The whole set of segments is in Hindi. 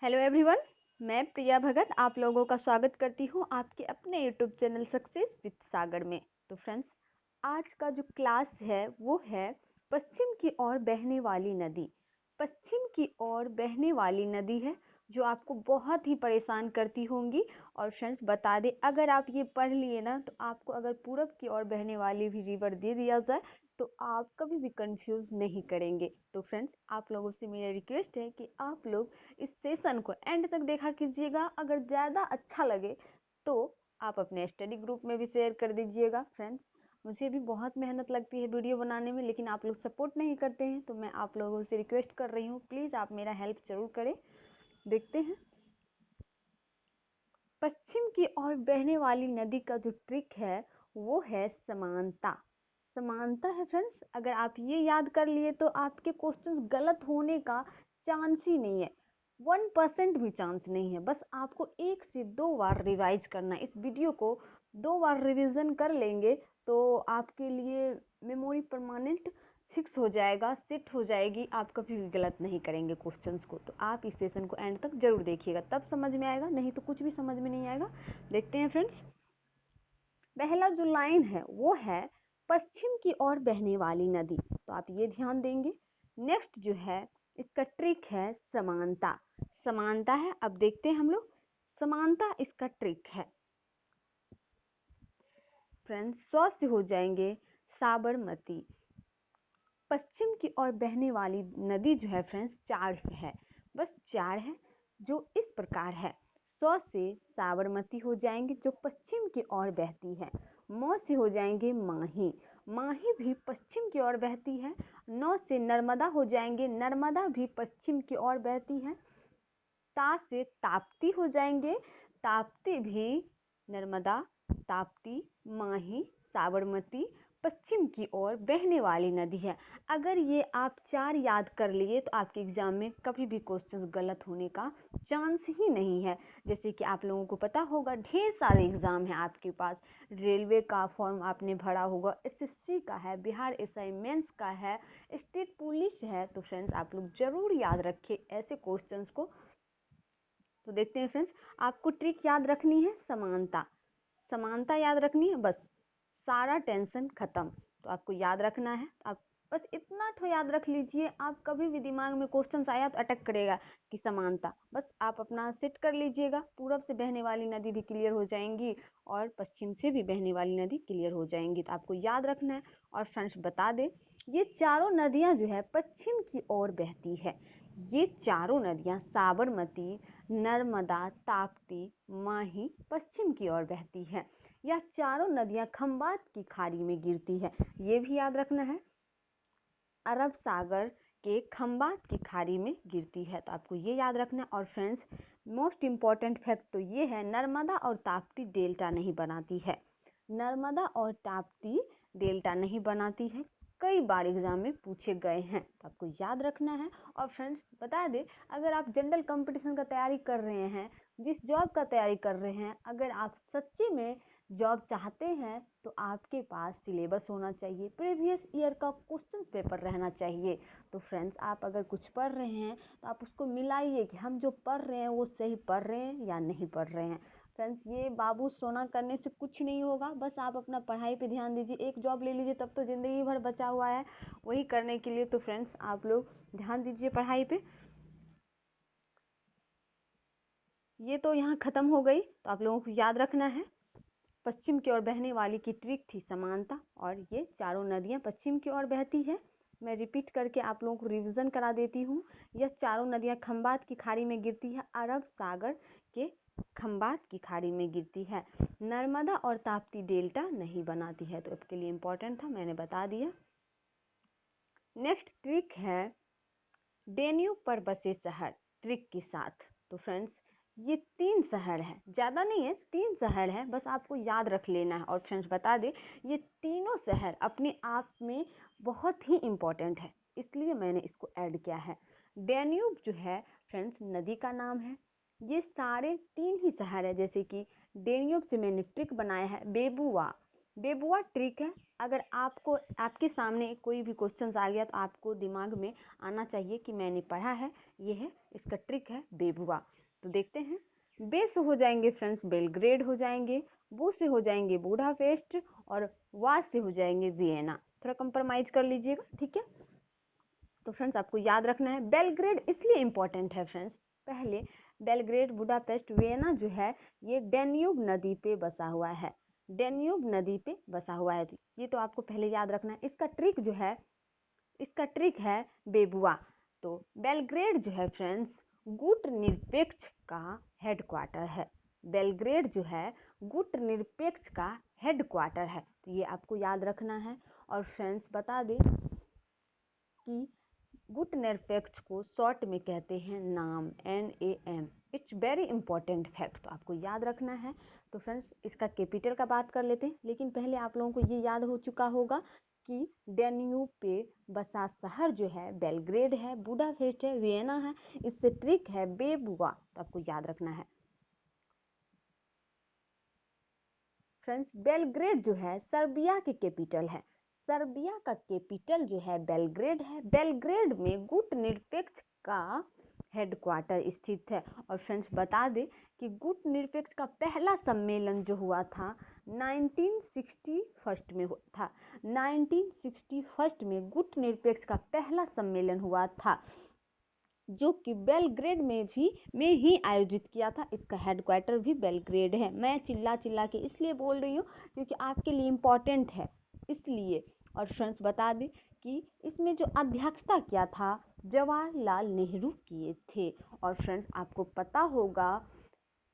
हेलो एवरीवन, मैं प्रिया भगत आप लोगों का स्वागत करती हूँ आपके अपने यूट्यूब चैनल सक्सेस विद सागर में। तो फ्रेंड्स, आज का जो क्लास है वो है पश्चिम की ओर बहने वाली नदी। पश्चिम की ओर बहने वाली नदी है जो आपको बहुत ही परेशान करती होंगी। और फ्रेंड्स बता दें, अगर आप ये पढ़ लिए ना तो आपको अगर पूरब की ओर बहने वाली भी रिवर दे दिया जाए तो आप कभी भी कंफ्यूज नहीं करेंगे। तो फ्रेंड्स, आप लोगों से मेरा रिक्वेस्ट है कि आप लोग इस सेशन को एंड तक देखा कीजिएगा। अगर ज़्यादा अच्छा लगे तो आप अपने स्टडी ग्रुप में भी शेयर कर दीजिएगा। फ्रेंड्स, मुझे भी बहुत मेहनत लगती है वीडियो बनाने में, लेकिन आप लोग सपोर्ट नहीं करते हैं, तो मैं आप लोगों से रिक्वेस्ट कर रही हूँ, प्लीज़ आप मेरा हेल्प जरूर करें। देखते हैं, पश्चिम की ओर बहने वाली नदी का जो ट्रिक है वो है समानता। समानता है फ्रेंड्स, अगर आप ये याद कर लिए तो आपके क्वेश्चंस गलत होने का चांस ही नहीं है, 1% भी चांस नहीं है। बस आपको 1 से 2 बार रिवाइज करना है। इस वीडियो को 2 बार रिवीजन कर लेंगे तो आपके लिए मेमोरी परमानेंट फिक्स हो जाएगा, सेट हो जाएगी, आप कभी भी गलत नहीं करेंगे क्वेश्चंस को। तो आप इस सेशन को एंड तक जरूर देखिएगा, तब समझ में आएगा, नहीं तो कुछ भी समझ में नहीं आएगा। देखते हैं फ्रेंड्स, पहला जो लाइन है वो है पश्चिम की ओर बहने वाली नदी, तो आप ये ध्यान देंगे। नेक्स्ट जो है इसका ट्रिक है समानता। समानता है, अब देखते हैं हम लोग, समानता इसका ट्रिक है। फ्रेंड्स, 100 से हो जाएंगे साबरमती। पश्चिम की ओर बहने वाली नदी जो है फ्रेंड्स 4 है, बस 4 है, जो इस प्रकार है। 100 से साबरमती हो जाएंगे जो पश्चिम की ओर बहती है। 9 से हो जाएंगे माही, माही भी पश्चिम की ओर बहती है। 9 से नर्मदा हो जाएंगे, नर्मदा भी पश्चिम की ओर बहती है। ता से ताप्ती हो जाएंगे, ताप्ती भी नर्मदा, ताप्ती, माही, साबरमती पश्चिम की ओर बहने वाली नदी है। अगर ये आप 4 याद कर लिए तो आपके एग्जाम में कभी भी क्वेश्चन गलत होने का चांस ही नहीं है। जैसे कि आप लोगों को पता होगा, ढेर सारे एग्जाम है आपके पास। रेलवे का फॉर्म आपने भरा होगा, एसएससी का है, बिहार एसआई मेंस का है, स्टेट पुलिस है। तो फ्रेंड्स, आप लोग जरूर याद रखें ऐसे क्वेश्चंस को। तो देखते हैं फ्रेंड्स, आपको ट्रिक याद रखनी है, समानता। समानता याद रखनी है, बस सारा टेंशन खत्म। तो आपको याद रखना है, आप बस इतना तो याद रख लीजिए। आप कभी भी दिमाग में क्वेश्चन आया तो अटक करेगा कि समानता, बस आप अपना सेट कर लीजिएगा। पूरब से बहने वाली नदी भी क्लियर हो जाएंगी और पश्चिम से भी बहने वाली नदी क्लियर हो जाएंगी, तो आपको याद रखना है। और फ्रेंड्स बता दें, ये चारों नदियां जो है पश्चिम की ओर बहती है। ये चारों नदियां साबरमती, नर्मदा, ताप्ती, माही पश्चिम की ओर बहती है। यह चारों नदियां खंबात की खाड़ी में गिरती है, ये भी याद रखना है, अरब सागर के खंबात की खाड़ी में गिरती है। तो आपको ये याद रखना है। और फ्रेंड्स, मोस्ट इम्पॉर्टेंट फैक्ट तो ये है, नर्मदा और ताप्ती डेल्टा नहीं बनाती है। नर्मदा और ताप्ती डेल्टा नहीं बनाती है, कई बार एग्जाम में पूछे गए हैं, तो आपको याद रखना है। और फ्रेंड्स बता दें, अगर आप जनरल कंपटीशन का तैयारी कर रहे हैं, जिस जॉब का तैयारी कर रहे हैं, अगर आप सच्ची में जॉब चाहते हैं तो आपके पास सिलेबस होना चाहिए, प्रीवियस ईयर का क्वेश्चन पेपर रहना चाहिए। तो फ्रेंड्स, आप अगर कुछ पढ़ रहे हैं तो आप उसको मिलाइए कि हम जो पढ़ रहे हैं वो सही पढ़ रहे हैं या नहीं पढ़ रहे हैं। फ्रेंड्स, ये बाबू सोना करने से कुछ नहीं होगा, बस आप अपना पढ़ाई पे ध्यान दीजिए। एक जॉब ले लीजिए तब तो ज़िंदगी भर बचा हुआ है वही करने के लिए। तो फ्रेंड्स, आप लोग ध्यान दीजिए पढ़ाई पे। ये तो यहाँ ख़त्म हो गई, तो आप लोगों को याद रखना है, पश्चिम की ओर बहने वाली की ट्रिक थी समानता, और ये चारों नदियाँ पश्चिम की ओर बहती है। मैं रिपीट करके आप लोगों को रिवीजन करा देती हूँ। यह चारों नदियाँ खंबात की खाड़ी में गिरती है, अरब सागर के खंबात की खाड़ी में गिरती है। नर्मदा और ताप्ती डेल्टा नहीं बनाती है, तो इसके लिए इम्पोर्टेंट था, मैंने बता दिया। नेक्स्ट ट्रिक है डेन्यूब पर बसे शहर, ट्रिक के साथ। तो फ्रेंड्स, ये 3 शहर है, ज़्यादा नहीं है, 3 शहर है, बस आपको याद रख लेना है। और फ्रेंड्स बता दें, ये तीनों शहर अपने आप में बहुत ही इम्पोर्टेंट है, इसलिए मैंने इसको ऐड किया है। डेन्यूब जो है फ्रेंड्स नदी का नाम है। ये सारे 3 ही शहर है, जैसे कि डेन्यूब से मैंने ट्रिक बनाया है बेबुआ। बेबुआ ट्रिक है, अगर आपको आपके सामने कोई भी क्वेश्चन आ गया तो आपको दिमाग में आना चाहिए कि मैंने पढ़ा है, ये है, इसका ट्रिक है बेबुआ। तो देखते हैं। बे से हो जाएंगे फ्रेंड्स बेलग्रेड हो जाएंगे, बू से हो जाएंगे बुडापेस्ट, और वा से हो जाएंगे वियना। थोड़ा कंप्रोमाइज कर लीजिएगा, ठीक है। तो फ्रेंड्स आपको याद रखना है, बेलग्रेड इसलिए इंपॉर्टेंट है फ्रेंड्स, पहले बेलग्रेड बुडापेस्ट वियना जो है ये डेन्यूब नदी पे बसा हुआ है, डेन्यूब नदी पे बसा हुआ है। ये तो आपको पहले याद रखना है। इसका ट्रिक जो है, इसका ट्रिक है बेबुआ। तो बेलग्रेड जो है फ्रेंड्स गुट निरपेक्ष का हेडक्वार्टर है, बेलग्रेड जो है गुट निरपेक्ष का हेडक्वार्टर है। तो ये आपको याद रखना है। और फ्रेंड्स बता दें कि गुट निरपेक्ष को शॉर्ट में कहते हैं नाम, NAM। It's very important fact, तो आपको याद रखना है। तो फ्रेंड्स इसका कैपिटल का बात कर लेते हैं, लेकिन पहले आप लोगों को ये याद हो चुका होगा कि डेन्यूब पे बसा शहर जो है बेलग्रेड है, बुडापेस्ट है, वियना है। इससे ट्रिक है बेबुआ, तो आपको याद रखना है। फ्रेंड्स बेलग्रेड जो है सर्बिया की कैपिटल है, सर्बिया का कैपिटल जो है बेलग्रेड है। बेलग्रेड में गुट निरपेक्ष का हेडक्वार्टर स्थित है। और फ्रेंड्स बता दें कि गुट निरपेक्ष का पहला सम्मेलन जो हुआ था 1961 में हुआ था, 1961 में गुट निरपेक्ष का पहला सम्मेलन हुआ था, जो कि बेलग्रेड में ही आयोजित किया था। इसका हेडक्वार्टर भी बेलग्रेड है। मैं चिल्ला चिल्ला के इसलिए बोल रही हूँ क्योंकि आपके लिए इम्पोर्टेंट है, इसलिए। और फ्रेंड्स बता दें कि इसमें जो अध्यक्षता किया था जवाहरलाल नेहरू किए थे। और फ्रेंड्स आपको पता होगा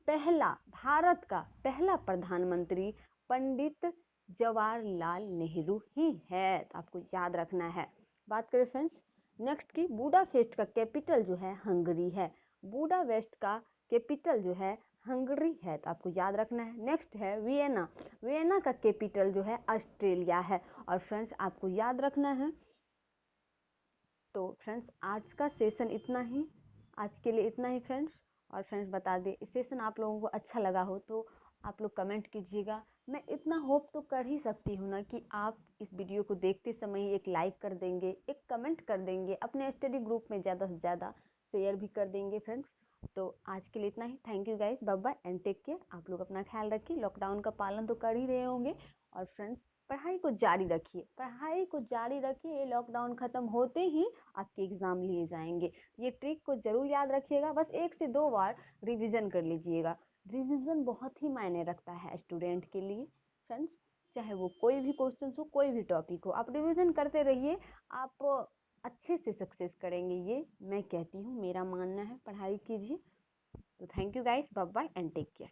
पहला भारत का पहला प्रधानमंत्री पंडित जवाहरलाल नेहरू ही है, तो आपको याद रखना है। बात करें फ्रेंड्स नेक्स्ट की, बुडापेस्ट का कैपिटल जो है हंगरी है, बुडापेस्ट का कैपिटल जो है हंगरी है, तो आपको याद रखना है। नेक्स्ट है वियना, वियना का कैपिटल जो है ऑस्ट्रेलिया है। और फ्रेंड्स आपको याद रखना है। तो फ्रेंड्स आज का सेशन इतना ही, आज के लिए इतना ही फ्रेंड्स। और फ्रेंड्स बता दें इस सेशन आप लोगों को अच्छा लगा हो तो आप लोग कमेंट कीजिएगा। मैं इतना होप तो कर ही सकती हूँ ना कि आप इस वीडियो को देखते समय ही एक लाइक कर देंगे, एक कमेंट कर देंगे, अपने स्टडी ग्रुप में ज़्यादा से ज़्यादा शेयर भी कर देंगे फ्रेंड्स। तो आज के लिए इतना ही। Thank you guys, bye bye and take care. आप लोग अपना ख्याल रखिए, लॉकडाउन का पालन तो कर ही रहे होंगे। और फ्रेंड्स पढ़ाई को जारी रखिए, पढ़ाई को जारी रखिए। ये लॉकडाउन खत्म होते ही आपके एग्जाम लिए जाएंगे। ये ट्रिक को जरूर याद रखिएगा, बस 1 से 2 बार रिवीजन कर लीजिएगा। रिवीजन बहुत ही मायने रखता है स्टूडेंट के लिए फ्रेंड्स, चाहे वो कोई भी क्वेश्चन हो, कोई भी टॉपिक हो, आप रिवीजन करते रहिए, आप अच्छे से सक्सेस करेंगे। ये मैं कहती हूँ, मेरा मानना है। पढ़ाई कीजिए। तो thank you guys, bye bye and take care.